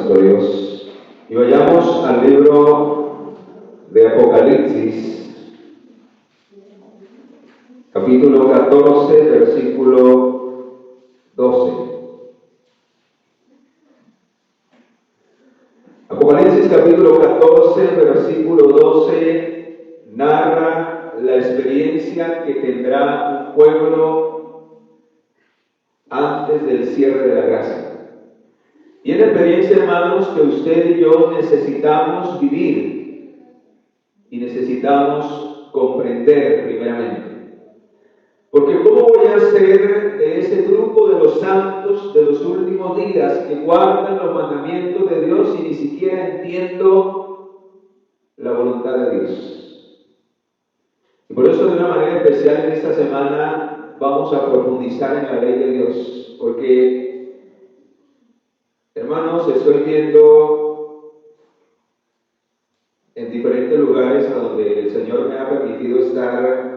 nuestro Dios. Y vayamos al libro de Apocalipsis, capítulo 14, versículo 12. Apocalipsis capítulo 14, versículo 12, narra la experiencia que tendrá un pueblo antes del cierre de la gracia. Y es la experiencia, hermanos, que usted y yo necesitamos vivir y necesitamos comprender primeramente. Porque ¿cómo voy a ser de ese grupo de los santos de los últimos días que guardan los mandamientos de Dios y ni siquiera entiendo la voluntad de Dios? Y por eso, de una manera especial, en esta semana vamos a profundizar en la ley de Dios. Porque, hermanos, estoy viendo en diferentes lugares a donde el Señor me ha permitido estar,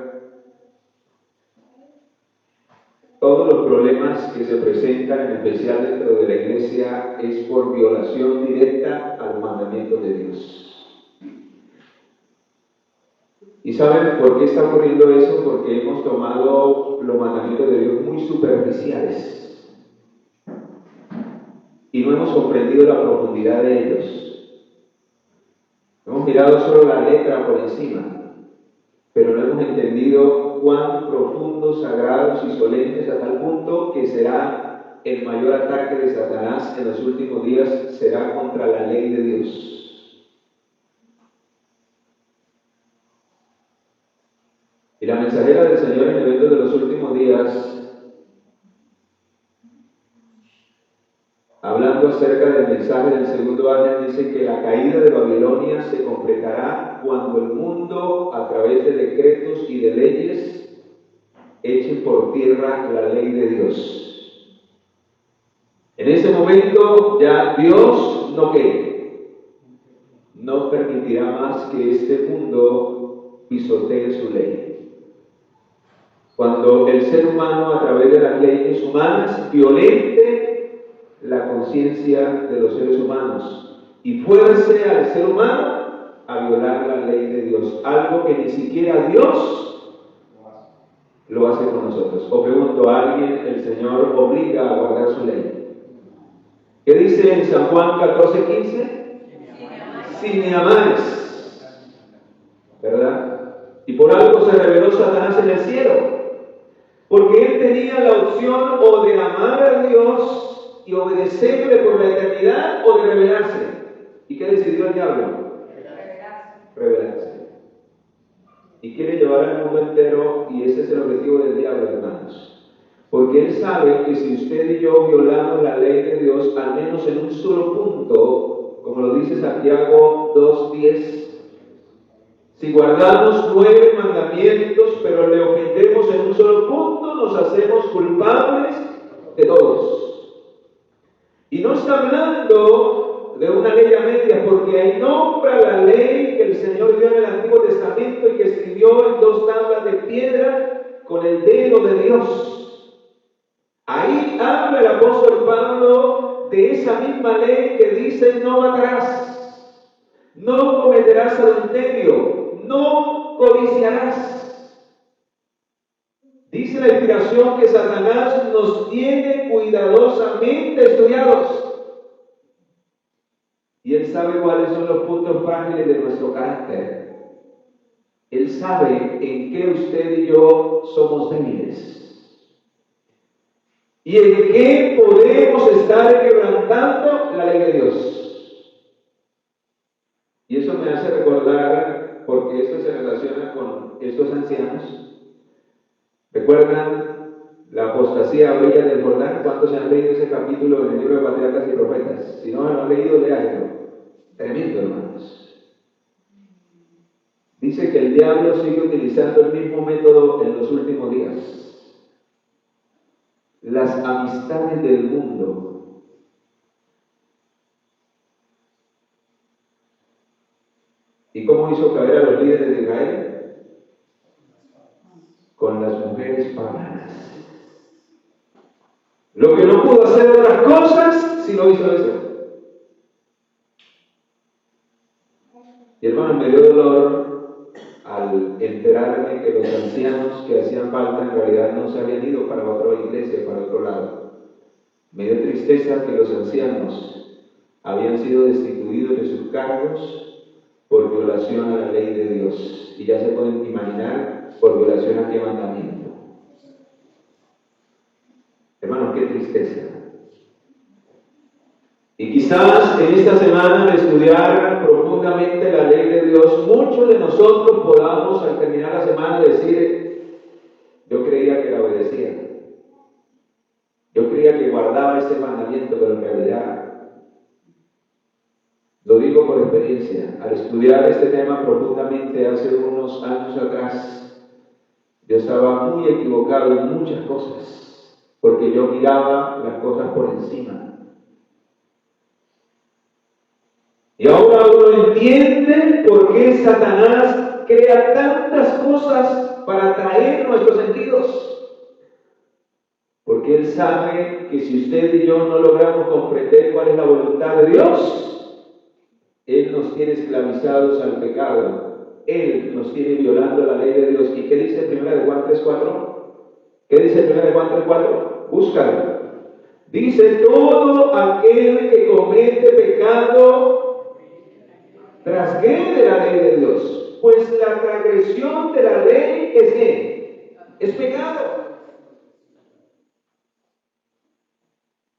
todos los problemas que se presentan, en especial dentro de la iglesia, es por violación directa a los mandamientos de Dios. ¿Y saben por qué está ocurriendo eso? Porque hemos tomado los mandamientos de Dios muy superficiales y no hemos comprendido la profundidad de ellos. Hemos mirado solo la letra por encima, pero no hemos entendido cuán profundos, sagrados y solemnes, a tal punto que será el mayor ataque de Satanás en los últimos días, será contra la ley de Dios. Y la mensajera del Señor en el evento de los últimos días, hablando acerca del mensaje del segundo año, dice que la caída de Babilonia se completará cuando el mundo, a través de decretos y de leyes, eche por tierra la ley de Dios. En ese momento ya Dios no permitirá más que este mundo pisotee su ley. Cuando el ser humano, a través de las leyes humanas, violente la conciencia de los seres humanos y fuerce al ser humano a violar la ley de Dios, algo que ni siquiera Dios lo hace con nosotros. O pregunto a alguien, el Señor obliga a guardar su ley. ¿Qué dice en San Juan 14:15? Si me amáis, ¿verdad? Y por algo se reveló Satanás en el cielo, porque él tenía la opción o de amar a Dios y obedecerle por la eternidad, o de rebelarse. ¿Y qué decidió el diablo? Rebelarse. Y quiere llevar al mundo entero, y ese es el objetivo del diablo, hermanos. Porque él sabe que si usted y yo violamos la ley de Dios, al menos en un solo punto, como lo dice Santiago 2:10, si guardamos 9 mandamientos, pero le ofendemos en un solo punto, nos hacemos culpables de todos. Y no está hablando de una ley a medias, porque ahí nombra la ley que el Señor dio en el Antiguo Testamento y que escribió en 2 tablas de piedra con el dedo de Dios. Ahí habla el apóstol Pablo de esa misma ley que dice: no matarás, no cometerás adulterio, no codiciarás. Dice la inspiración que Satanás nos tiene cuidadosamente estudiados. Y él sabe cuáles son los puntos frágiles de nuestro carácter. Él sabe en qué usted y yo somos débiles. Y en qué podemos estar quebrantando la ley de Dios. Y eso me hace recordar, porque esto se relaciona con estos ancianos. ¿Recuerdan la apostasía a orillas del Jordán? ¿Cuántos se han leído ese capítulo en el libro de Patriarcas y Profetas? Si no lo han leído, léanlo. Tremendo, hermanos. Dice que el diablo sigue utilizando el mismo método en los últimos días. Las amistades del mundo. ¿Y cómo hizo caer a los líderes de Israel? Con las mujeres paganas. Lo que no pudo hacer otras cosas, sí lo hizo eso. Y hermano, me dio dolor al enterarme que los ancianos que hacían falta en realidad no se habían ido para otra iglesia, para otro lado. Me dio tristeza que los ancianos habían sido destituidos de sus cargos por violación a la ley de Dios. Y ya se pueden imaginar por violación a qué mandamiento. Hermano, qué tristeza. Y quizás en esta semana de estudiar profundamente la ley de Dios, muchos de nosotros podamos al terminar la semana decir, yo creía que la obedecía. Yo creía que guardaba este mandamiento, pero en realidad, lo digo por experiencia, al estudiar este tema profundamente hace unos años atrás, yo estaba muy equivocado en muchas cosas, porque yo miraba las cosas por encima. Y ahora uno entiende por qué Satanás crea tantas cosas para atraer nuestros sentidos. Porque Él sabe que si usted y yo no logramos comprender cuál es la voluntad de Dios, Él nos tiene esclavizados al pecado. Él nos tiene violando la ley de Dios. ¿Y qué dice 1 de Juan 3:4? ¿Qué dice 1 de Juan 3:4? Búscalo. Dice, todo aquel que comete pecado trasgrede la ley de Dios. Pues la transgresión de la ley es ¿qué? Es pecado.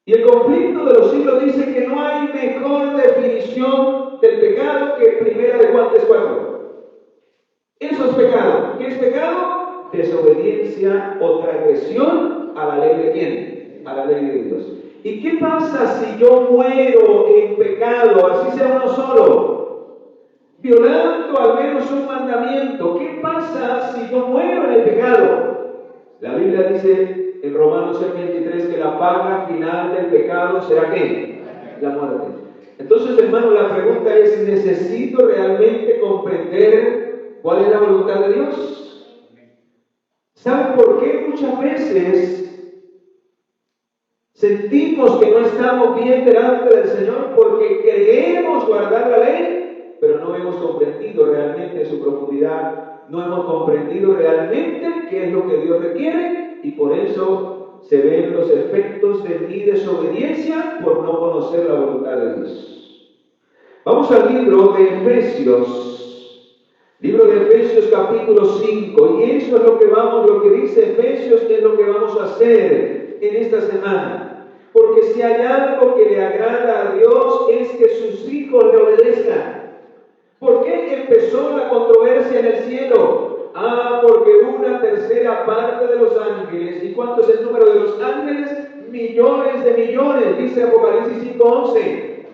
Y el conflicto de los siglos dice que no hay mejor definición del pecado que 1 de Juan 3:4. Eso es pecado. ¿Qué es pecado? Desobediencia o transgresión a la ley de ¿quién? A la ley de Dios. ¿Y qué pasa si yo muero en pecado, así sea uno solo, violando al menos un mandamiento? ¿Qué pasa si yo muero en el pecado? La Biblia dice en Romanos 6:23 que la paga final del pecado será ¿qué? La muerte. Entonces, hermano, la pregunta es, ¿necesito realmente comprender cuál es la voluntad de Dios? ¿Saben por qué muchas veces sentimos que no estamos bien delante del Señor? Porque creemos guardar la ley, pero no hemos comprendido realmente su profundidad, no hemos comprendido realmente qué es lo que Dios requiere, y por eso se ven los efectos de mi desobediencia por no conocer la voluntad de Dios. Vamos al libro de Efesios, capítulo 5, y eso es lo que dice Efesios, es lo que vamos a hacer en esta semana. Porque si hay algo que le agrada a Dios es que sus hijos le obedezcan. ¿Por qué empezó la controversia en el cielo? Porque una tercera parte de los ángeles, ¿y cuánto es el número de los ángeles? Millones de millones, dice Apocalipsis 5:11.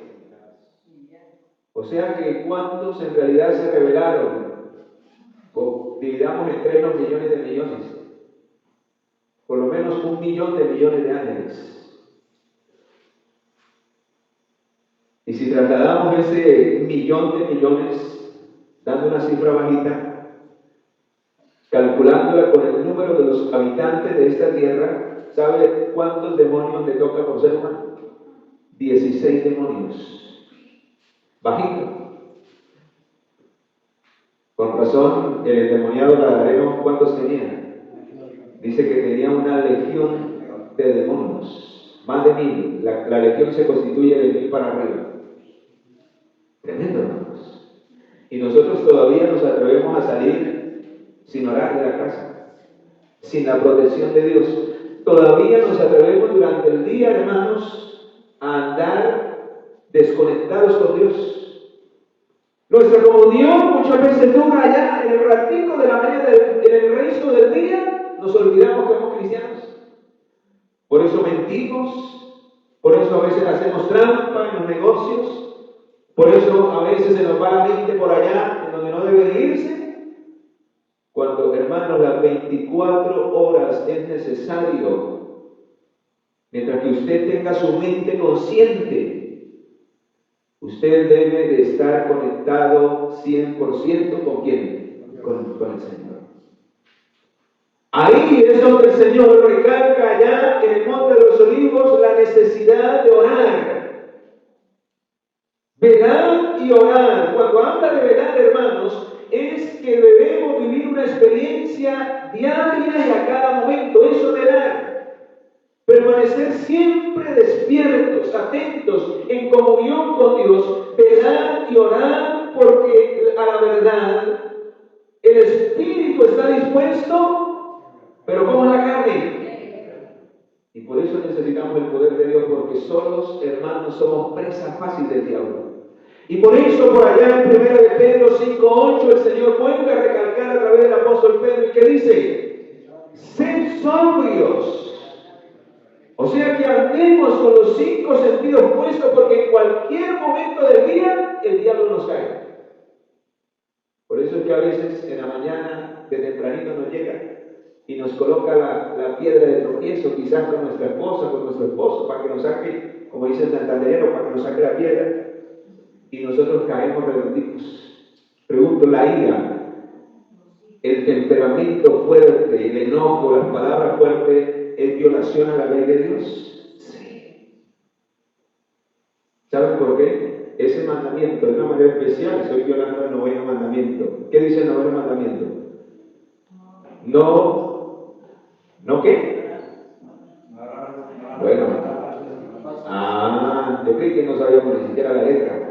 O sea que ¿cuántos en realidad se rebelaron? Dividamos en 3 los millones de millones. Por lo menos 1 millón de millones de ángeles. Y si trasladamos ese millón de millones, dando una cifra bajita, calculándola con el número de los habitantes de esta tierra, ¿sabe cuántos demonios le toca por ser humano? 16 demonios. Bajito. Con razón, el endemoniado Gadareno, ¿cuántos tenía? Dice que tenía una legión de demonios. Más de 1000. La legión se constituye de 1000 para arriba. Tremendo, hermanos. Y nosotros todavía nos atrevemos a salir sin orar de la casa, sin la protección de Dios. Todavía nos atrevemos durante el día, hermanos, a andar desconectados con Dios. Nuestra comunión muchas veces dura allá en el ratito de la mañana, en el resto del día, nos olvidamos que somos cristianos. Por eso mentimos, por eso a veces hacemos trampa en los negocios, por eso a veces se nos va la mente por allá, en donde no debe irse. Cuando, hermanos, las 24 horas es necesario, mientras que usted tenga su mente consciente, usted debe de estar conectado 100% ¿con quién? Con el Señor. Ahí es donde el Señor recalca allá en el Monte de los Olivos la necesidad de orar. Velad y orad. Cuando habla de velar, hermanos, es que debemos vivir una experiencia diaria y a cada momento. Eso es velar. Permanecer siempre despiertos, atentos, en comunión con Dios. Velar y orar, porque a la verdad el espíritu está dispuesto, pero como la carne. Y por eso necesitamos el poder de Dios, porque solos, hermanos, somos presa fácil del diablo. Y por eso, por allá en 1 de Pedro 5:8, el Señor vuelve a recalcar a través del apóstol Pedro, y que dice: sed sobrios. O sea que andemos con los 5 sentidos puestos, porque en cualquier momento del día, el diablo nos cae. Por eso es que a veces en la mañana, de tempranito nos llega y nos coloca la piedra de tropiezo, quizás con nuestra esposa, con nuestro esposo, para que nos saque, como dice el santanderero, para que nos saque la piedra, y nosotros caemos redonditos. Pregunto, la ira, el temperamento fuerte, el enojo, las palabras fuertes, ¿es violación a la ley de Dios? Sí. ¿Saben por qué? Ese mandamiento, de una manera especial, estoy violando el 9º mandamiento. ¿Qué dice el 9º mandamiento? ¿No qué? Bueno. Yo creí que no sabíamos ni siquiera la letra.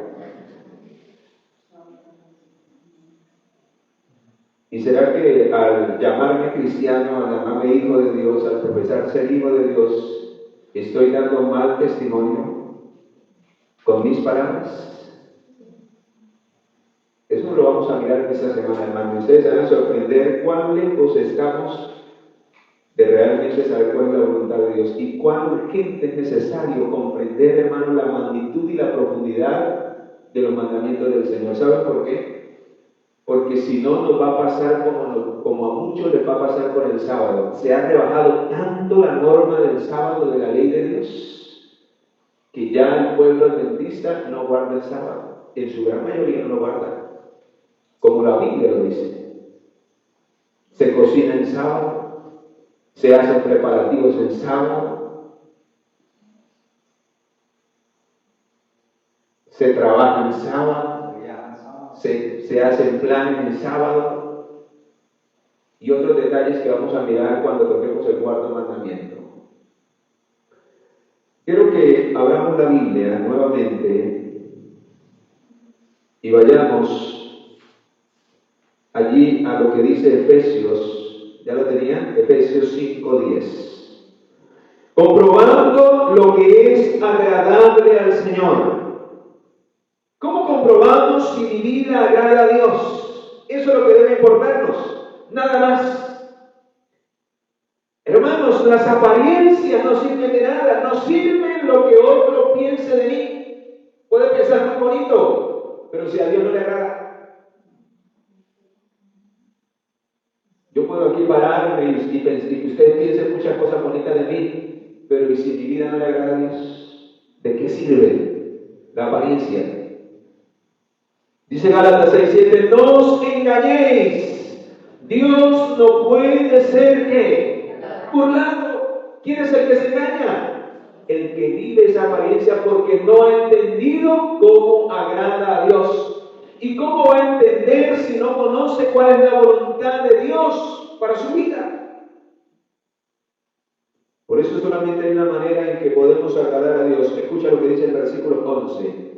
¿Y será que al llamarme cristiano, al llamarme hijo de Dios, al profesar ser hijo de Dios, estoy dando mal testimonio con mis palabras? Eso lo vamos a mirar en esta semana, hermano. Ustedes se van a sorprender cuán lejos estamos de realmente saber cuál es la voluntad de Dios y cuán urgente es necesario comprender, hermano, la magnitud y la profundidad de los mandamientos del Señor. ¿Saben por qué? Porque si no, nos va a pasar como a muchos les va a pasar con el sábado. Se ha rebajado tanto la norma del sábado de la ley de Dios que ya el pueblo adventista no guarda el sábado. En su gran mayoría no lo guarda, como la Biblia lo dice. Se cocina en sábado, se hacen preparativos en sábado, se trabaja en sábado, se hacen planes en sábado y otros detalles que vamos a mirar cuando toquemos el 4º mandamiento. Quiero que abramos la Biblia nuevamente y vayamos allí a lo que dice Efesios. ¿Ya lo tenían? Efesios 5:10. Comprobando lo que es agradable al Señor. ¿Cómo comprobamos si mi vida agrada a Dios? Eso es lo que debe importarnos, nada más. Hermanos, las apariencias no sirven de nada, no sirven lo que otro piense de mí. Puede pensar muy bonito, pero si a Dios no le agrada. Yo puedo aquí pararme y que ustedes piensen muchas cosas bonitas de mí, pero ¿y si mi vida no le agrada a Dios? ¿De qué sirve la apariencia? Dice Gálatas 6:7, no os engañéis, Dios no puede ser ¿qué? Burlado. ¿Quién es el que se engaña? El que vive esa apariencia porque no ha entendido cómo agrada a Dios. ¿Y cómo va a entender si no conoce cuál es la voluntad de Dios para su vida? Por eso solamente hay una manera en que podemos agradar a Dios. Escucha lo que dice el versículo 11.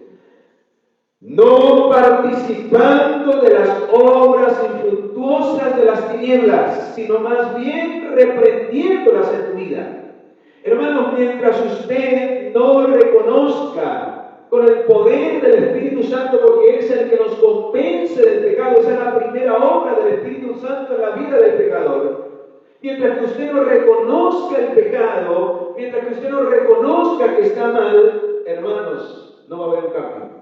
No participando de las obras infructuosas de las tinieblas, sino más bien reprendiéndolas en tu vida. Hermanos, mientras usted no reconozca con el poder del Espíritu Santo, porque Él es el que nos convence del pecado, esa es la primera obra del Espíritu Santo en la vida del pecador. Mientras que usted no reconozca el pecado, mientras que usted no reconozca que está mal, hermanos, no va a haber un cambio.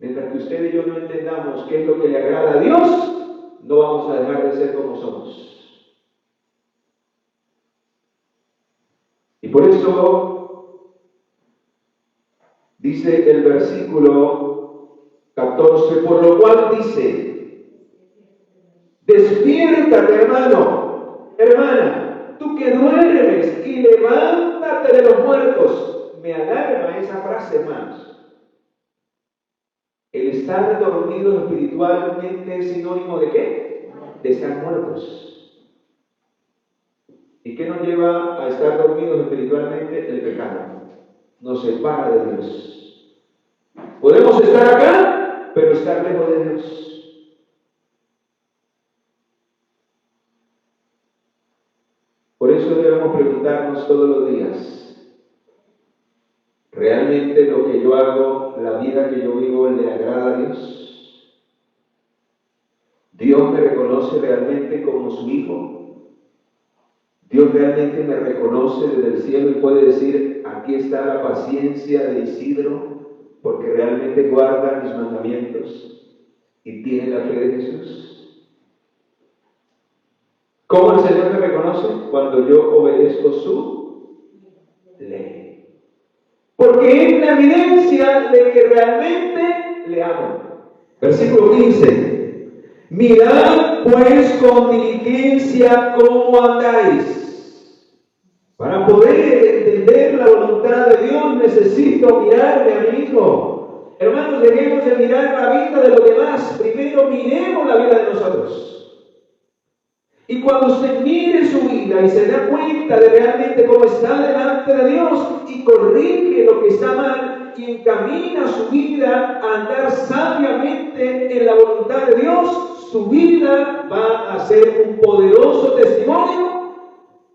Mientras que usted y yo no entendamos qué es lo que le agrada a Dios, no vamos a dejar de ser como somos. Y por eso dice el versículo 14, por lo cual dice, despiértate, hermano, hermana, tú que duermes, y levántate de los muertos. Me alarma esa frase, hermanos. El estar dormido espiritualmente es sinónimo ¿de qué? De estar muertos. ¿Y qué nos lleva a estar dormidos espiritualmente? El pecado. Nos separa de Dios. Podemos estar acá, pero estar lejos de Dios. Por eso debemos preguntarnos todos los días, ¿realmente lo que yo hago, la vida que yo vivo, le agrada a Dios? ¿Dios me reconoce realmente como su hijo? ¿Dios realmente me reconoce desde el cielo y puede decir, aquí está la paciencia de Isidro, porque realmente guarda mis mandamientos y tiene la fe de Jesús? ¿Cómo el Señor me reconoce? Cuando yo obedezco su ley. Porque es la evidencia de que realmente le amo. Versículo 15. Mirad pues con diligencia cómo andáis. Para poder entender la voluntad de Dios necesito mirarme a mí mismo. Hermanos, dejemos de mirar la vida de los demás. Primero miremos la vida de nosotros. Y cuando usted mire su vida y se da cuenta de realmente cómo está delante de Dios y corrige lo que está mal y encamina su vida a andar sabiamente en la voluntad de Dios, su vida va a ser un poderoso testimonio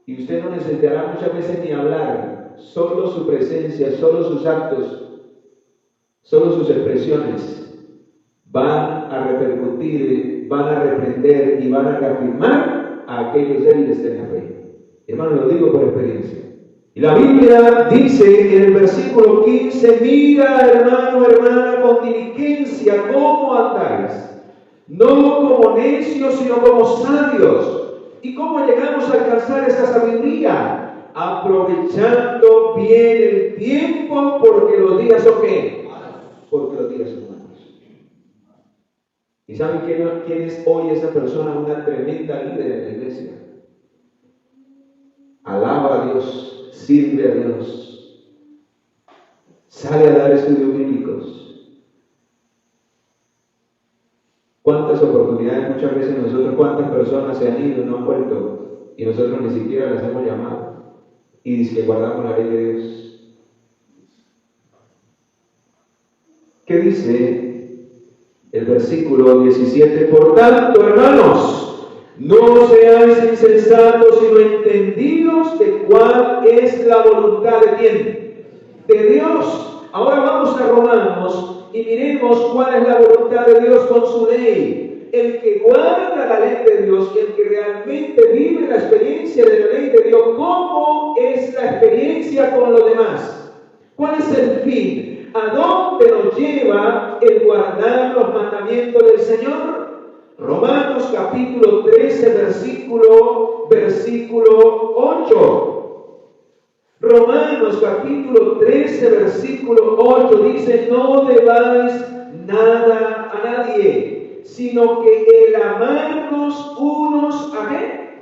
y usted no necesitará muchas veces ni hablar, solo su presencia, solo sus actos, solo sus expresiones van a repercutir, van a reprender y van a reafirmar a aquellos débiles de la fe. Hermano, lo digo por experiencia. Y la Biblia dice en el versículo 15, mira, hermano, hermana, con diligencia cómo andáis, no como necios, sino como sabios. ¿Y cómo llegamos a alcanzar esa sabiduría? Aprovechando bien el tiempo, porque los días son ¿qué? Porque los días son malos. ¿Y saben quién es hoy esa persona? Una tremenda líder en la iglesia. Alaba a Dios, sirve a Dios, sale a dar estudios bíblicos. ¿Cuántas oportunidades muchas veces nosotros, cuántas personas se han ido, no han vuelto, y nosotros ni siquiera las hemos llamado? Y dice que guardamos la ley de Dios. ¿Qué dice el versículo 17? Por tanto, hermanos, no seáis insensatos, sino entendidos de cuál es la voluntad de quién, de Dios. Ahora vamos a Romanos y miremos cuál es la voluntad de Dios con su ley. El que guarda la ley de Dios, el que realmente vive la experiencia de la ley de Dios, ¿cómo es la experiencia con los demás? ¿Cuál es el fin? ¿A dónde nos lleva el guardar los mandamientos del Señor? Romanos capítulo 13, versículo 8. Romanos capítulo 13, versículo 8 dice, no debáis nada a nadie, sino que el amarnos unos a ¿qué?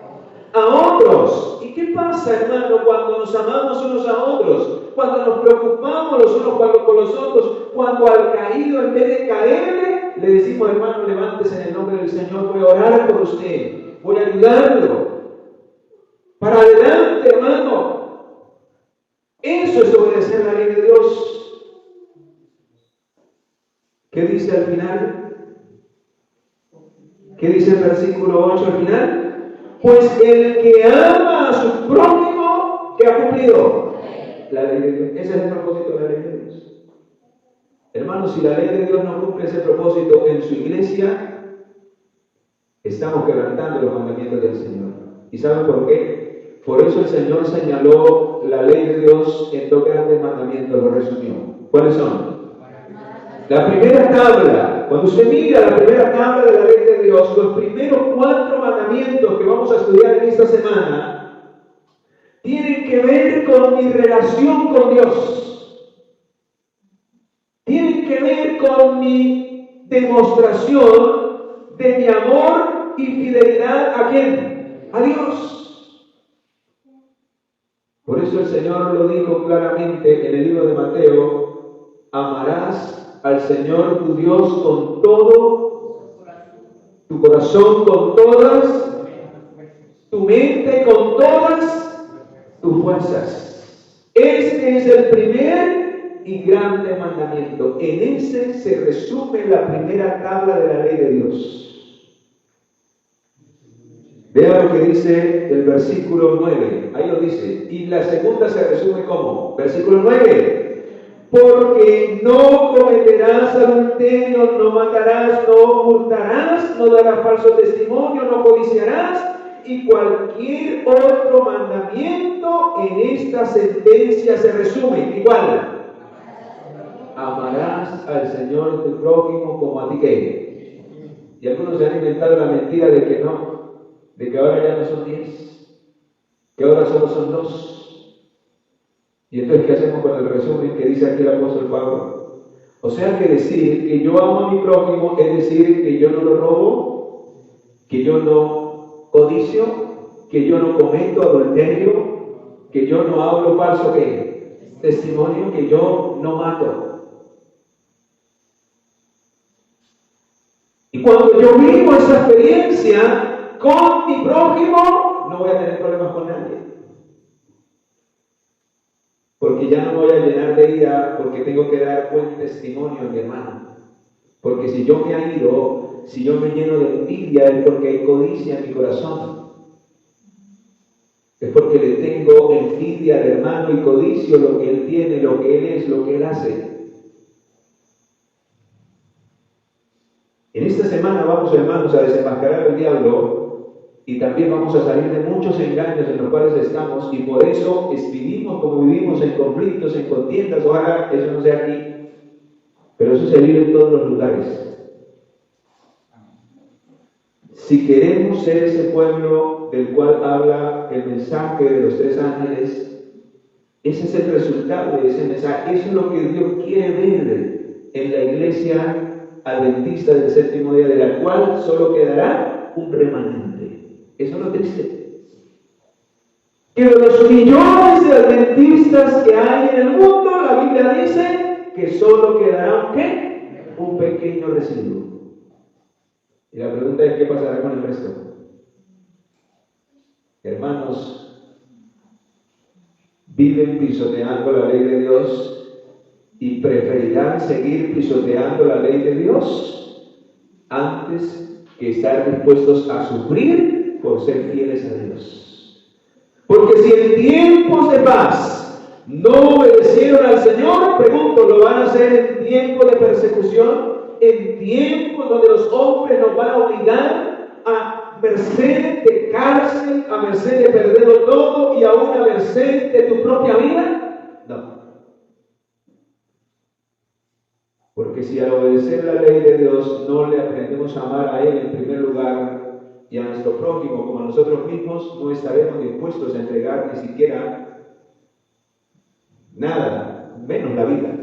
A otros. ¿Y qué pasa, hermano, cuando nos amamos unos a otros? Cuando nos preocupamos los unos con los otros, cuando al caído, en vez de caerle, le decimos, hermano, levántese en el nombre del Señor, voy a orar por usted, voy a ayudarlo. Para adelante, hermano. Eso es obedecer la ley de Dios. ¿Qué dice al final? ¿Qué dice el versículo 8 al final? Pues el que ama a su prójimo, ¿qué ha cumplido? La ley de Dios. Ese es el propósito de la ley de Dios. Hermanos, si la ley de Dios no cumple ese propósito en su iglesia, estamos quebrantando los mandamientos del Señor. ¿Y saben por qué? Por eso el Señor señaló la ley de Dios en dos grandes mandamientos, lo resumió. ¿Cuáles son? La primera tabla, cuando usted mira la primera tabla de la ley de Dios, los primeros 4 mandamientos que vamos a estudiar en esta semana, tienen que ver con mi relación con Dios. Tienen que ver con mi demostración de mi amor y fidelidad ¿a quién? A Dios. Por eso el Señor lo dijo claramente en el libro de Mateo, amarás al Señor tu Dios con todo tu corazón, con todas tu mente, con todas tus fuerzas. Este es el primer y grande mandamiento. En ese se resume la primera tabla de la ley de Dios. Vea lo que dice el versículo 9. Ahí lo dice. Y la segunda se resume como versículo 9. Porque no cometerás adulterio, no matarás, no hurtarás, no darás falso testimonio, no codiciarás, y cualquier otro mandamiento en esta sentencia se resume. Igual. Amarás al Señor tu prójimo como a ti que. Y algunos se han inventado la mentira de que no, de que ahora ya no son 10, que ahora solo son 2. Y entonces, ¿qué hacemos con el resumen que dice aquí el apóstol Pablo? O sea, que decir que yo amo a mi prójimo es decir que yo no lo robo, que yo no codicio, que yo no cometo adulterio, que yo no hablo falso testimonio, que yo no mato. Y cuando yo vivo esa experiencia con mi prójimo, no voy a tener problemas con nadie. Porque ya no voy a llenar de ira, porque tengo que dar buen testimonio a mi hermano. Porque si yo me airo, si yo me lleno de envidia, es porque hay codicia en mi corazón. Es porque le tengo envidia al hermano y codicio lo que él tiene, lo que él es, lo que él hace. En esta semana vamos, hermanos, a desenmascarar al diablo. Y también vamos a salir de muchos engaños en los cuales estamos, y por eso vivimos como vivimos, en conflictos, en contiendas. Ojalá eso no sea aquí, pero eso se vive en todos los lugares. Si queremos ser ese pueblo del cual habla el mensaje de los 3 ángeles, ese es el resultado de ese mensaje. Eso es lo que Dios quiere ver en la iglesia adventista del séptimo día, de la cual solo quedará un remanente. Eso es lo triste. Que de los millones de adventistas que hay en el mundo, la Biblia dice que solo quedará un pequeño residuo. Y la pregunta es, ¿qué pasará con el resto? Hermanos, viven pisoteando la ley de Dios y preferirán seguir pisoteando la ley de Dios antes que estar dispuestos a sufrir por ser fieles a Dios. Porque si en tiempos de paz no obedecieron al Señor, pregunto, ¿lo van a hacer en tiempo de persecución? En tiempos donde los hombres nos van a obligar a merced de cárcel, a merced de perderlo todo y aún a merced de tu propia vida. No. Porque si al obedecer la ley de Dios no le aprendemos a amar a Él en primer lugar y a nuestro prójimo como a nosotros mismos, no estaremos dispuestos a entregar ni siquiera nada, menos la vida.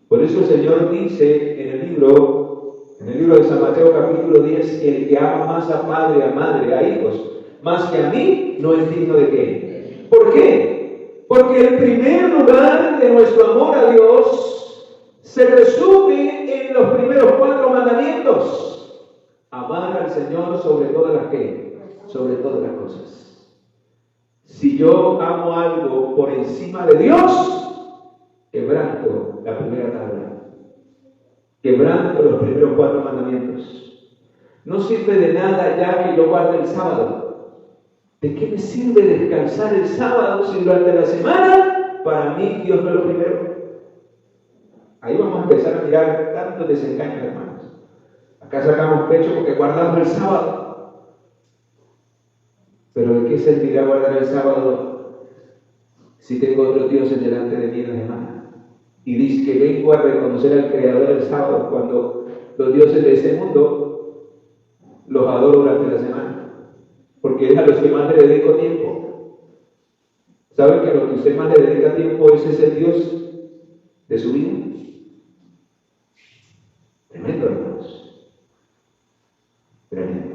Por eso el Señor dice en el libro de San Mateo capítulo 10, el que ama más a padre, a madre, a hijos, más que a mí, no es digno de qué. ¿Por qué? Porque el primer lugar de nuestro amor a Dios se resume en los primeros 4 mandamientos. Amar al Señor sobre todas las sobre todas las cosas. Si yo amo algo por encima de Dios, quebranto la primera tabla, quebranto los primeros 4 mandamientos. No sirve de nada ya que yo guarde el sábado. ¿De qué me sirve descansar el sábado si durante la semana para mí Dios no es lo primero? Ahí vamos a empezar a mirar tantos desengaños, hermanos. Acá sacamos pecho porque guardamos el sábado. Pero ¿de qué servirá guardar el sábado si tengo otros dioses delante de mí en la semana? Y dice que vengo a reconocer al Creador el sábado cuando los dioses de este mundo los adoro durante la semana. Porque es a los que más le dedico tiempo. ¿Saben que a lo que usted más le dedica tiempo ese es el Dios de su vida? Tremendo, hermanos. Tremendo.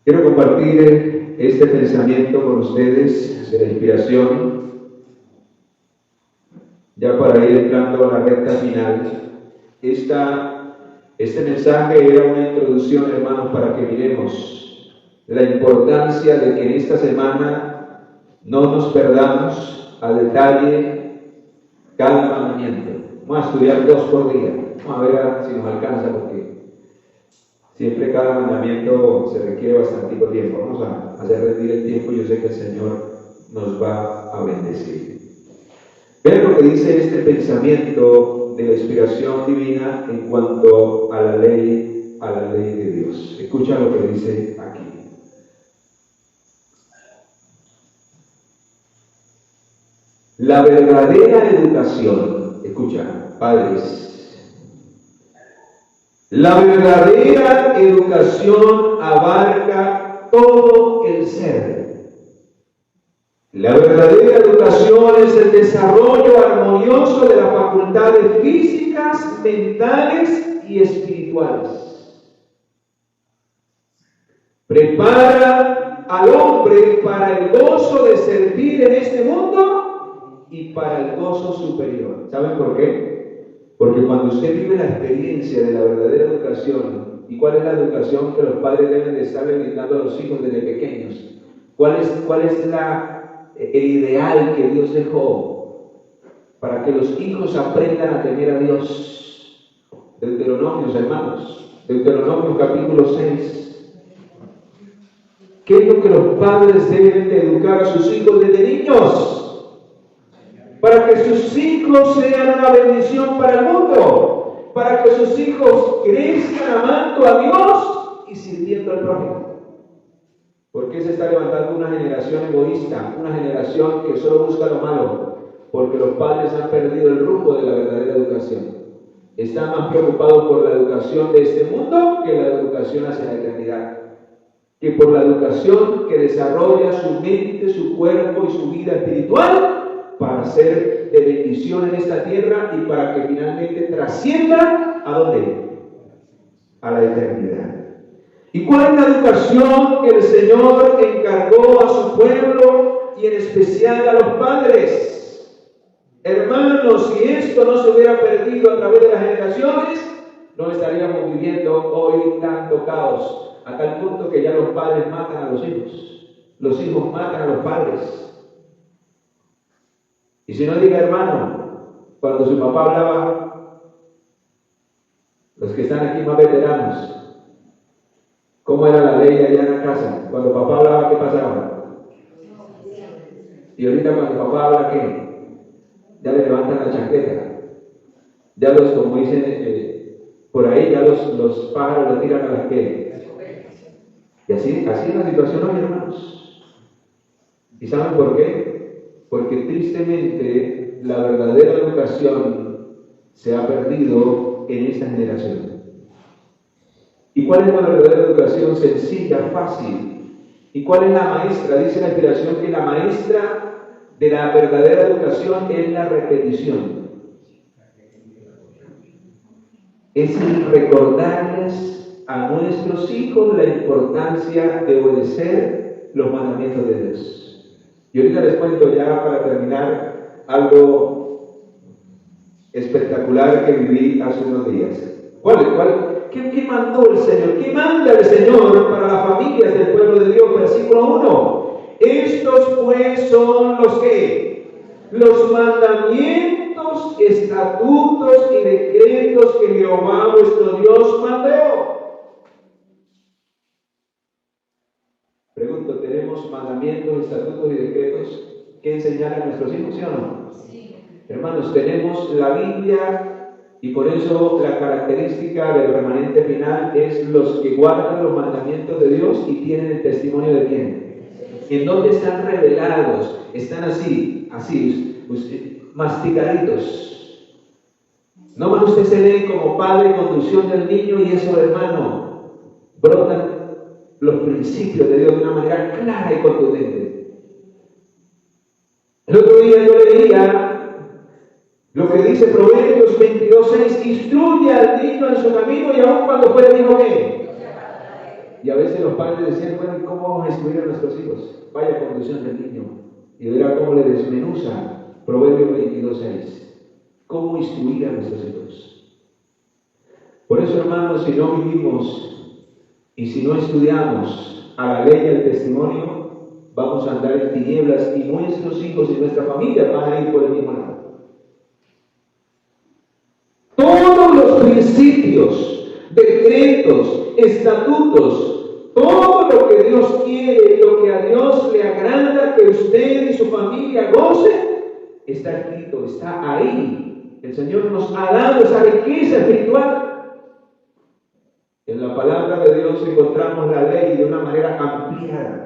Quiero compartir este pensamiento con ustedes de la inspiración ya para ir entrando a la recta final, este mensaje era una introducción, hermanos, para que miremos la importancia de que en esta semana no nos perdamos a detalle cada mandamiento. Vamos a estudiar 2 por día. Vamos a ver si nos alcanza, porque siempre cada mandamiento se requiere bastante tiempo. Vamos a hacer rendir el tiempo y yo sé que el Señor nos va a bendecir. Vean lo que dice este pensamiento de la inspiración divina en cuanto a la ley de Dios. Escucha lo que dice aquí. La verdadera educación, escucha, padres, la verdadera educación abarca todo el ser. La verdadera educación es el desarrollo armonioso de las facultades físicas, mentales y espirituales. Prepara al hombre para el gozo de servir en este mundo y para el gozo superior. ¿Saben por qué? Porque cuando usted vive la experiencia de la verdadera educación, ¿y cuál es la educación que los padres deben de estarle brindando a los hijos desde pequeños? ¿Cuál es el ideal que Dios dejó para que los hijos aprendan a temer a Dios? Deuteronomios, hermanos, Deuteronomio capítulo 6. ¿Qué es lo que los padres deben de educar a sus hijos desde niños? Para que sus hijos sean una bendición para el mundo, para que sus hijos crezcan amando a Dios y sirviendo al prójimo. ¿Por qué se está levantando una generación egoísta, una generación que solo busca lo malo? Porque los padres han perdido el rumbo de la verdadera educación. Están más preocupados por la educación de este mundo que la educación hacia la eternidad, que por la educación que desarrolla su mente, su cuerpo y su vida espiritual para ser de bendición en esta tierra y para que finalmente trascienda ¿a dónde? A la eternidad. ¿Y cuál es la educación que el Señor encargó a su pueblo y en especial a los padres? Hermanos, si esto no se hubiera perdido a través de las generaciones, no estaríamos viviendo hoy tanto caos, a tal punto que ya los padres matan a los hijos matan a los padres. Y si no, diga, hermano, cuando su papá hablaba, los que están aquí más veteranos, ¿cómo era la ley allá en la casa? Cuando papá hablaba, ¿qué pasaba? Y ahorita cuando papá habla, ¿qué? Ya le levantan la chaqueta. Ya como dicen por ahí, ya los pájaros le tiran a las que. Y así es la situación hoy, hermanos. ¿Y saben por qué? Porque tristemente la verdadera educación se ha perdido en esta generación. ¿Y cuál es la verdadera educación? Sencilla, fácil. ¿Y cuál es la maestra? Dice la inspiración que la maestra de la verdadera educación es la repetición. Es el recordarles a nuestros hijos la importancia de obedecer los mandamientos de Dios. Y ahorita les cuento ya para terminar algo espectacular que viví hace unos días. ¿Qué mandó el Señor? ¿Qué manda el Señor para las familias del pueblo de Dios? Versículo 1. Estos pues son los mandamientos, estatutos y decretos que Jehová vuestro Dios mandó. Pregunto, ¿tenemos mandamientos, estatutos y decretos que enseñar a nuestros hijos, sí o no? Sí. Hermanos, tenemos la Biblia. Y por eso la característica del remanente final es los que guardan los mandamientos de Dios y tienen el testimonio de quién. ¿En dónde están revelados? Están así, masticaditos. No más usted se lee como padre conducción del niño y eso, hermano, brotan los principios de Dios de una manera clara y contundente. El otro día yo leía lo que dice Proverbios 22:6, instruye al niño en su camino y aún cuando fuere dijo ¿qué? Y a veces los padres decían, bueno, ¿cómo vamos a instruir a nuestros hijos? Vaya conducción del niño. Y verá cómo le desmenuza Proverbios 22:6. cómo instruir a nuestros hijos. Por eso, hermanos, si no vivimos y si no estudiamos a la ley y al testimonio, vamos a andar en tinieblas y nuestros hijos y nuestra familia van a ir por el mismo lado. Todos los principios, decretos, estatutos, todo lo que Dios quiere, lo que a Dios le agrada que usted y su familia goce, está escrito, está ahí. El Señor nos ha dado esa riqueza espiritual. En la palabra de Dios encontramos la ley de una manera ampliada.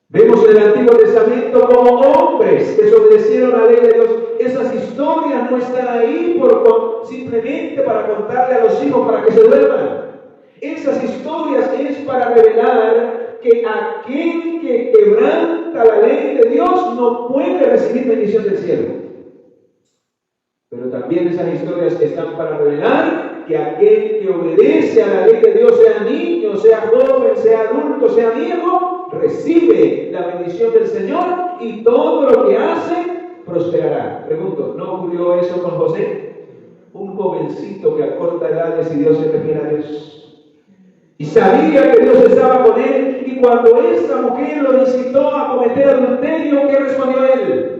Vemos en el Antiguo Testamento como hombres desobedecieron la ley de Dios. Esas historias no están ahí simplemente para contarle a los hijos para que se duerman. Esas historias es para revelar que aquel que quebranta la ley de Dios no puede recibir bendición del cielo. Pero también esas historias están para revelar que aquel que obedece a la ley de Dios, sea niño, sea joven, sea adulto, sea viejo, recibe la bendición del Señor y todo lo que hace prosperará. Pregunto, ¿no ocurrió eso con José? Un jovencito que a corta edad decidió ser fiel a Dios. Y sabía que Dios estaba con él, y cuando esta mujer lo incitó a cometer adulterio, ¿qué respondió él?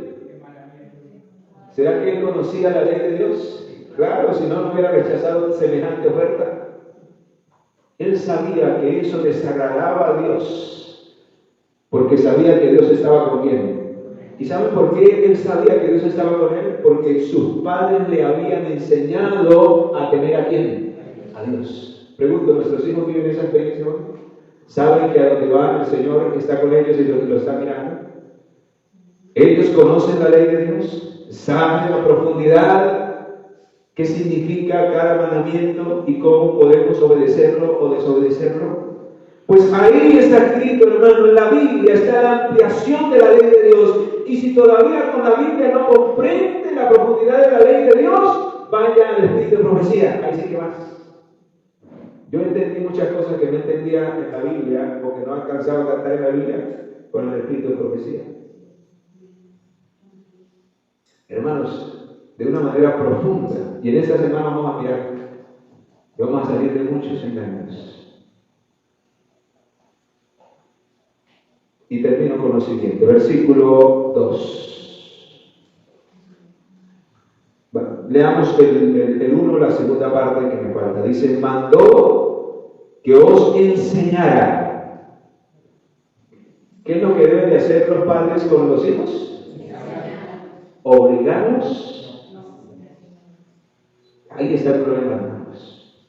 ¿Será que él conocía la ley de Dios? Claro, si no, no hubiera rechazado semejante oferta. Él sabía que eso desagradaba a Dios, porque sabía que Dios estaba con él. ¿Y saben por qué él sabía que Dios estaba con él? Porque sus padres le habían enseñado a temer a quién, a Dios. Pregunto, ¿nuestros hijos viven esa experiencia hoy? ¿Saben que a donde van el Señor está con ellos y lo está mirando? Ellos conocen la ley de Dios, saben la profundidad, qué significa cada mandamiento y cómo podemos obedecerlo o desobedecerlo. Pues ahí está escrito, hermano, en la Biblia está la ampliación de la ley de Dios. Y si todavía con la Biblia no comprende la profundidad de la ley de Dios, vaya al Espíritu de Profecía, ahí sí que vas. Yo entendí muchas cosas que no entendía en la Biblia o que no alcanzaba a cantar en la Biblia con el Espíritu de Profecía. Hermanos, de una manera profunda, y en esta semana vamos a mirar, vamos a salir de muchos engaños. Y termino con lo siguiente, versículo 2. Bueno, leamos el 1, la segunda parte que me falta. Dice, mandó que os enseñara. ¿Qué es lo que deben de hacer los padres con los hijos? Obligarlos. Ahí está el problema, hermanos.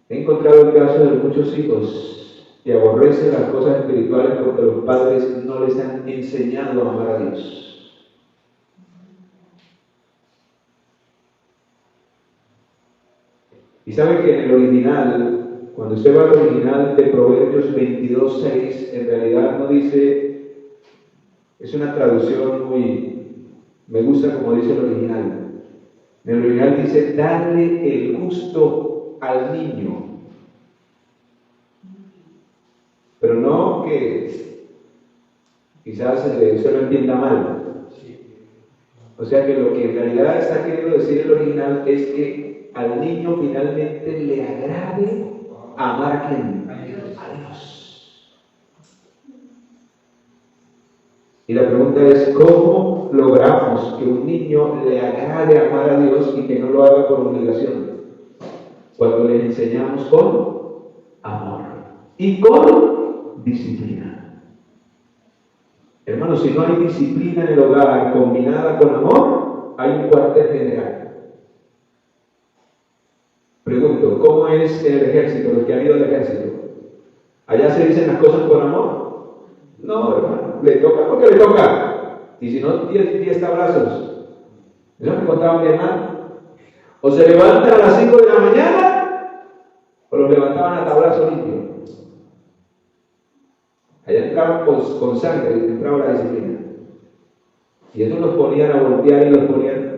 He encontrado el caso de muchos hijos que aborrecen las cosas espirituales porque los padres no les han enseñado a amar a Dios. Y sabe que en el original, cuando usted va al original de Proverbios 22:6, en realidad no dice, es una traducción me gusta como dice el original. En el original dice, darle el gusto al niño. Pero no que quizás se lo entienda mal. O sea que lo que en realidad está queriendo decir el original es que al niño finalmente le agrade amar a quién? A Dios. Y la pregunta es, ¿cómo logramos que un niño le agrade amar a Dios y que no lo haga por obligación? Cuando le enseñamos con amor y con disciplina. Hermanos, si no hay disciplina en el hogar combinada con amor, hay un cuartel general. Pregunto, ¿cómo es en el ejército, los que han ido al ejército? ¿Allá se dicen las cosas con amor? No, hermano, le toca porque le toca. Y si no, 10 tablazos. ¿Eso me contaba mi hermano? O se levantan a las 5 de la mañana, o los levantaban a tablazo limpio. Allá entraban con sangre, entraba la disciplina. Y eso los ponían a voltear y los ponían.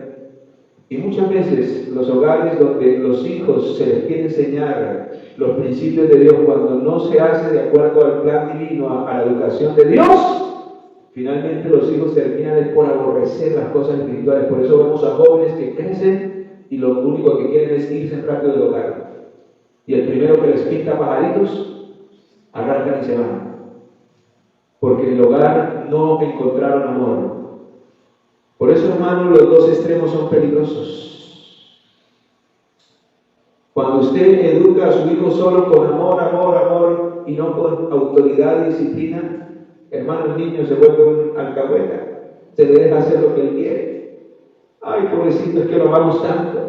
Y muchas veces los hogares donde los hijos se les quiere enseñar los principios de Dios, cuando no se hace de acuerdo al plan divino, a la educación de Dios, finalmente los hijos terminan por aborrecer las cosas espirituales. Por eso vemos a jóvenes que crecen y lo único que quieren es irse rápido del hogar. Y el primero que les pinta pajaritos, arrancan y se van. Porque en el hogar no encontraron amor. Por eso, hermanos, los dos extremos son peligrosos. Cuando usted educa a su hijo solo con amor, y no con autoridad y disciplina, hermano, el niño se vuelve un alcahueta, se le deja hacer lo que él quiere. Ay, pobrecito, es que lo amamos tanto.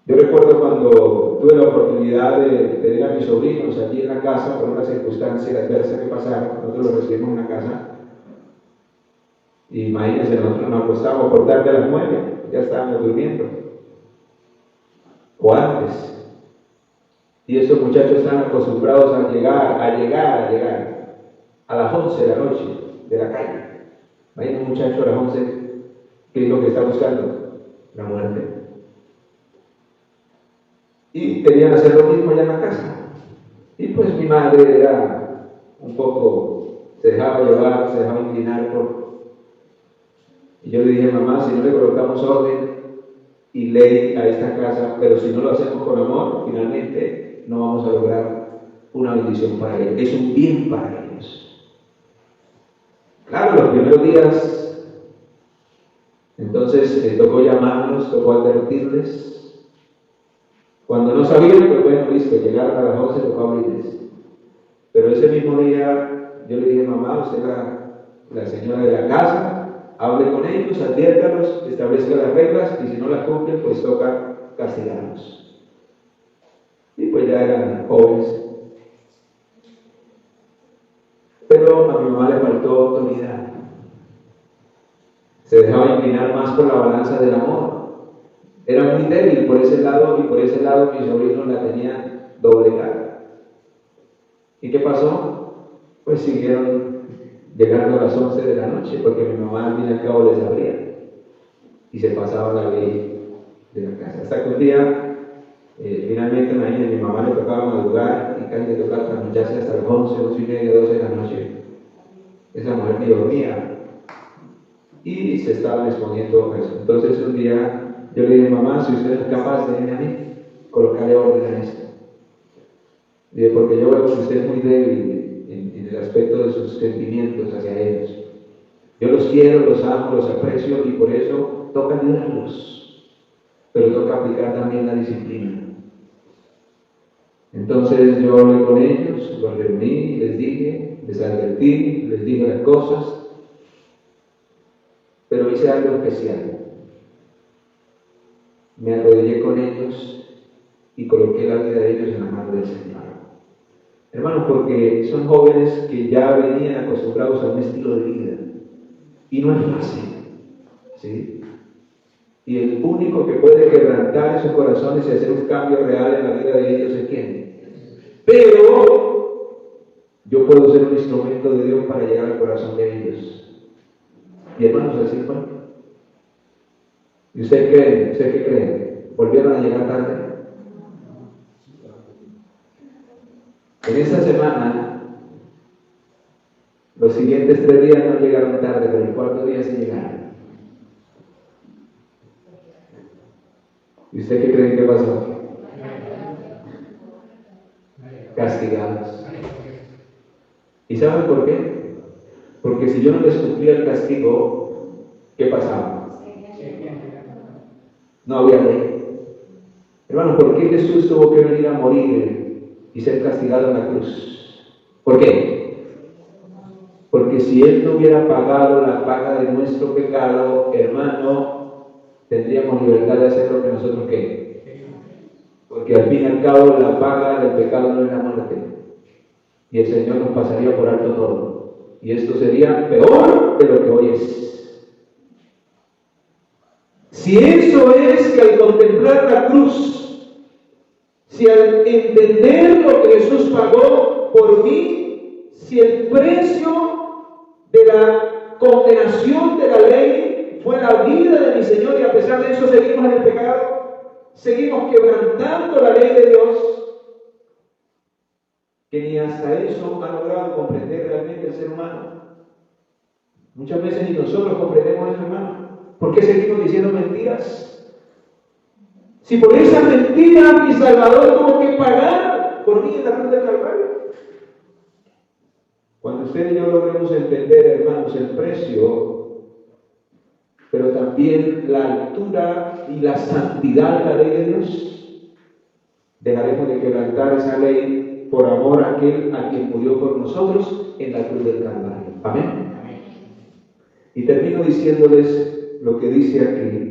Yo recuerdo cuando tuve la oportunidad de tener a mis sobrinos allí en la casa por una circunstancia adversa que pasaron. Nosotros los recibimos en la casa. Y imagínense, nosotros nos acostábamos por tarde a las 9, ya estábamos durmiendo. O antes. Y esos muchachos están acostumbrados a llegar a las 11 de la noche de la calle. Hay un muchacho a las 11, ¿qué es lo que está buscando? La muerte. Y querían hacer lo mismo allá en la casa. Y pues mi madre era un poco, se dejaba llevar, se dejaba inclinar por... Y yo le dije, mamá, si no le colocamos orden y ley a esta casa, pero si no lo hacemos con amor, finalmente no vamos a lograr una bendición para ellos. Es un bien para ellos. Claro, los primeros días, entonces tocó llamarlos, tocó advertirles. Cuando no sabían, pues bueno, listo, llegaron a las 11, tocó abrirles. Pero ese mismo día, yo le dije, mamá, usted es la señora de la casa, hable con ellos, adviértalos, establezca las reglas, y si no las cumplen, pues toca castigarlos. Y pues ya eran jóvenes. Pero a mi mamá le faltó autoridad. Se dejaba inclinar más por la balanza del amor. Era muy débil por ese lado, y por ese lado mis sobrinos la tenían doblegada. ¿Y qué pasó? Pues siguieron llegando a las 11 de la noche, porque mi mamá al fin y al cabo les abría. Y se pasaba la ley de la casa. Hasta que un día, finalmente, imagínense, mi mamá le tocaba madrugar y casi le tocaba trasnocharse hasta las 11 y media, 12 de la noche. Esa mujer ni dormía. Y se estaban exponiendo a eso. Entonces un día yo le dije, mamá, si usted es capaz, déjeme a mí colocarle orden a esto. Dije, porque yo veo que usted es muy débil en el aspecto de sus sentimientos hacia ellos. Yo los quiero, los amo, los aprecio, y por eso toca ayudarlos. Pero toca aplicar también la disciplina. Entonces yo hablé con ellos, los reuní, les dije, les advertí, les dije las cosas, pero hice algo especial. Me arrodillé con ellos y coloqué la vida de ellos en la mano del Señor. Hermanos, porque son jóvenes que ya venían acostumbrados a un estilo de vida. Y no es fácil, ¿sí? Y el único que puede quebrantar esos corazones y hacer un cambio real en la vida de ellos es ¿quién? Pero yo puedo ser un instrumento de Dios para llegar al corazón de ellos. Y hermanos, así fue. ¿Y usted cree? ¿Usted qué cree? ¿Volvieron a llegar tarde? En esta semana, los siguientes 3 días no llegaron tarde, pero el 4º día sí llegaron. ¿Y usted qué cree que pasó? Castigados. ¿Y saben por qué? Porque si yo no les cumplía el castigo, ¿qué pasaba? No había ley. Hermanos, ¿por qué Jesús tuvo que venir a morir y ser castigado en la cruz? ¿Por qué? Porque si Él no hubiera pagado la paga de nuestro pecado, hermano, tendríamos libertad de hacer lo que nosotros queremos. Porque al fin y al cabo la paga del pecado no es la muerte. Y el Señor nos pasaría por alto todo. Y esto sería peor de lo que hoy es. Si eso es que al contemplar la cruz, si al entender lo que Jesús pagó por mí, si el precio de la condenación de la ley fue la vida de mi Señor, y a pesar de eso seguimos en el pecado, seguimos quebrantando la ley de Dios, que ni hasta eso ha logrado comprender realmente el ser humano. Muchas veces ni nosotros comprendemos eso, hermano. ¿Por qué seguimos diciendo mentiras? Si por esa mentira mi Salvador tuvo que pagar por mí en la cruz del Calvario. Cuando usted y yo logremos entender, hermanos, el precio, pero también la altura y la santidad de la ley de Dios, dejaremos de quebrantar esa ley por amor a aquel a quien murió por nosotros en la cruz del Calvario. Amén. Y termino diciéndoles lo que dice aquí.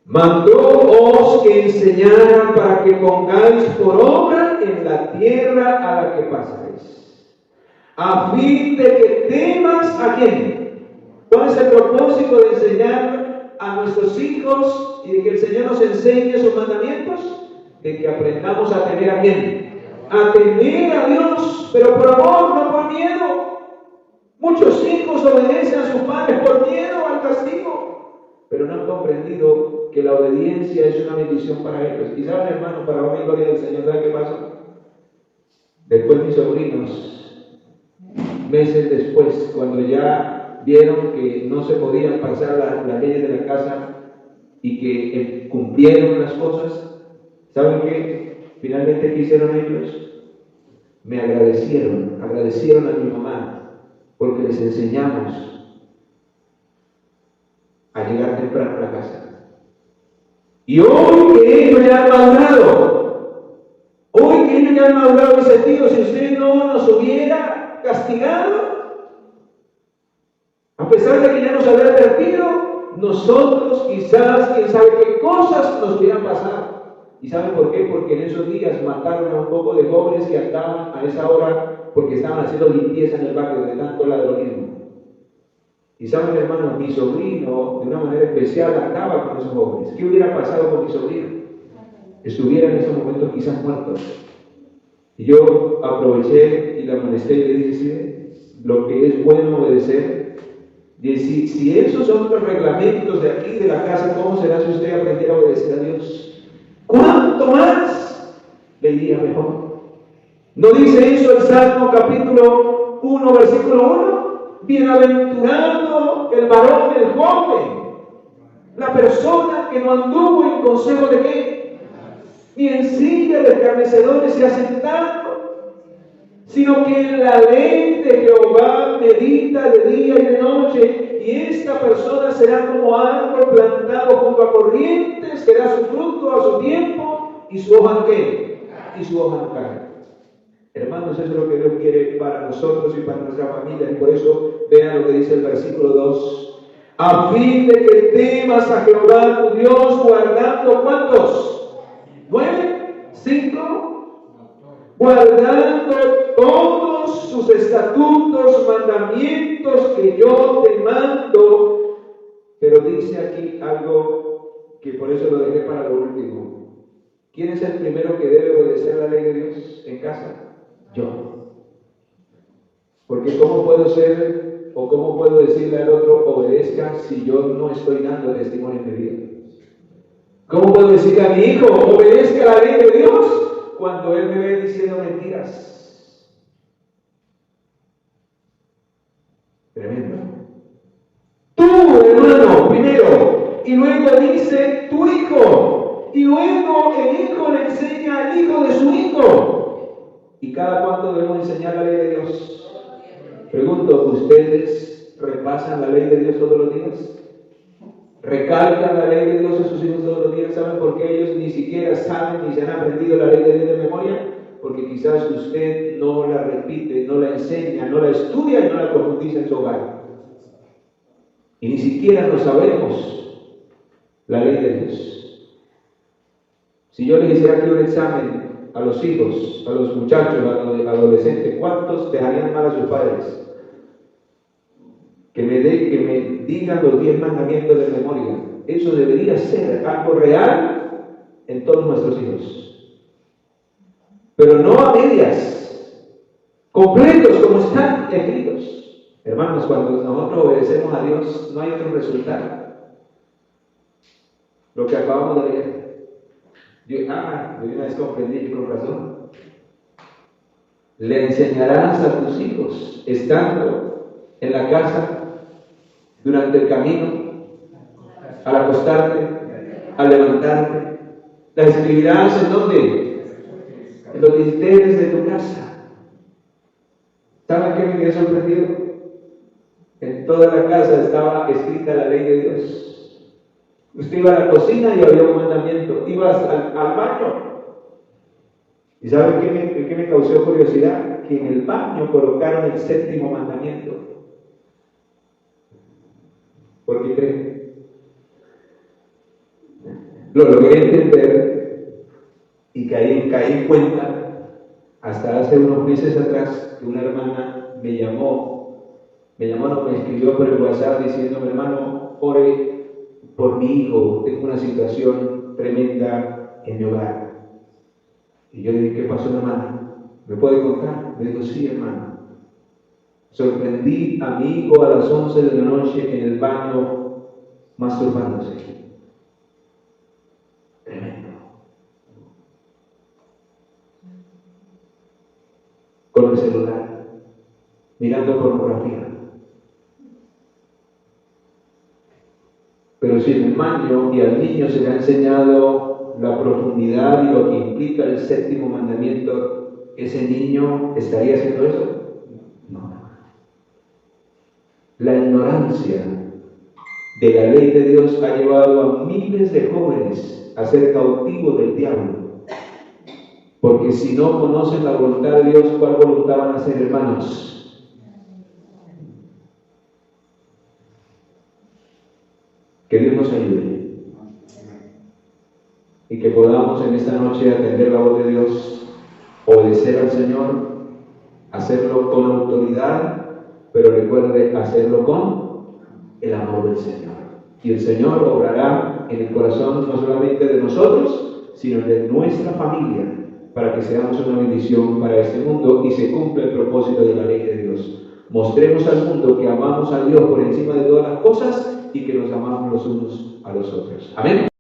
Mandóos que enseñara para que pongáis por obra en la tierra a la que pasáis, a fin de que temas a quién. ¿Cuál es el propósito de enseñar a nuestros hijos y de que el Señor nos enseñe sus mandamientos? De que aprendamos a temer a quién. A temer a Dios, pero por amor, no por miedo. Muchos hijos obedecen a sus padres por miedo al castigo, pero no han comprendido que la obediencia es una bendición para ellos. Y saben, hermano, para honra y gloria del Señor, ¿saben qué pasó? Después mis sobrinos, meses después, cuando ya vieron que no se podían pasar las leyes de la casa y que cumplieron las cosas, ¿saben qué? Finalmente, ¿qué hicieron ellos? Me agradecieron a mi mamá, porque les enseñamos a llegar temprano a la casa. Y hoy que ellos ya han madurado, dice tío, si usted no nos hubiera castigado, a pesar de que ya nos había advertido, nosotros quizás, quién sabe qué cosas nos hubieran pasado. ¿Y saben por qué? Porque en esos días mataron a un poco de jóvenes que andaban a esa hora porque estaban haciendo limpieza en el barrio de tanto ladronismo. Y saben, hermanos, mi sobrino, de una manera especial, andaba con esos jóvenes. ¿Qué hubiera pasado con mi sobrino? Estuviera en ese momento quizás muerto. Y yo aproveché y la molesté y le dije, sí, lo que es bueno obedecer. Y si esos son los reglamentos de aquí, de la casa, ¿cómo será si usted aprendiera a obedecer a Dios? ¿Cuánto más le iría mejor? ¿No dice eso el Salmo capítulo 1, versículo 1? Bienaventurado el varón, el joven, la persona que no anduvo en consejo de qué, ni en silla de escarnecedores se ha sentado, sino que en la ley de Jehová medita de día y de noche, y esta persona será como árbol plantado junto a corrientes, que da su fruto a su tiempo, y su hoja no qué, y su hoja no cae. Hermanos, eso es lo que Dios quiere para nosotros y para nuestra familia, y por eso vean lo que dice el versículo 2. A fin de que temas a Jehová tu Dios, guardando ¿cuántos? 9, 5, guardando todos sus estatutos, mandamientos que yo te mando. Pero dice aquí algo que por eso lo dejé para lo último. ¿Quién es el primero que debe obedecer la ley de Dios en casa? Yo. Porque ¿cómo puedo ser o cómo puedo decirle al otro obedezca si yo no estoy dando testimonio en mi vida? ¿Cómo puedo decirle a mi hijo obedezca la ley de Dios cuando él me ve diciendo mentiras? Tremendo. Tú, hermano, primero, y luego dice tu hijo, y luego el hijo le enseña al hijo de su hijo. ¿Y cada cuánto debemos enseñar la ley de Dios? Pregunto, ¿ustedes repasan la ley de Dios todos los días? ¿Recalcan la ley de Dios a sus hijos todos los días? ¿Saben por qué ellos ni siquiera saben ni se han aprendido la ley de Dios de memoria? Porque quizás usted no la repite, no la enseña, no la estudia y no la profundiza en su hogar. Y ni siquiera lo sabemos la ley de Dios. Si yo le hiciera aquí un examen a los hijos, a los muchachos, a los adolescentes, ¿cuántos dejarían mal a sus padres? Que me digan los 10 mandamientos de memoria. Eso debería ser algo real en todos nuestros hijos. Pero no a medias, completos como están escritos. Hermanos, cuando nosotros obedecemos a Dios, no hay otro resultado. Lo que acabamos de leer. Yo de una vez comprendí con razón. le enseñarás a tus hijos, estando en la casa, durante el camino, al acostarte, al levantarte. La escribirás ¿en dónde? En los dinteles de tu casa. ¿Saben qué me quedé sorprendido? En toda la casa estaba escrita la ley de Dios. Usted iba a la cocina y había un mandamiento. Ibas al baño. ¿Y saben qué me causó curiosidad? Que en el baño colocaron el 7º mandamiento. ¿Por qué creen? Lo logré entender y caí en cuenta hasta hace unos meses atrás que una hermana me escribió por el WhatsApp diciéndome: hermano, ore por mi hijo, tengo una situación tremenda en mi hogar. Y yo le dije: ¿qué pasó, hermana? ¿Me puede contar? Me dijo: sí, hermano. Sorprendí a mi hijo a las 11 de la noche en el baño masturbándose. Tremendo. Con el celular, mirando pornografía. Pero si en el baño y al niño se le ha enseñado la profundidad y lo que implica el 7º mandamiento, ¿ese niño estaría haciendo eso? No. La ignorancia de la ley de Dios ha llevado a miles de jóvenes a ser cautivos del diablo. Porque si no conocen la voluntad de Dios, ¿cuál voluntad van a hacer, hermanos? Que Dios nos ayude y que podamos en esta noche atender la voz de Dios, obedecer al Señor, hacerlo con autoridad, pero recuerde, hacerlo con el amor del Señor. Y el Señor obrará en el corazón no solamente de nosotros, sino de nuestra familia, para que seamos una bendición para este mundo y se cumpla el propósito de la ley de Dios. Mostremos al mundo que amamos a Dios por encima de todas las cosas y que nos amamos los unos a los otros. Amén.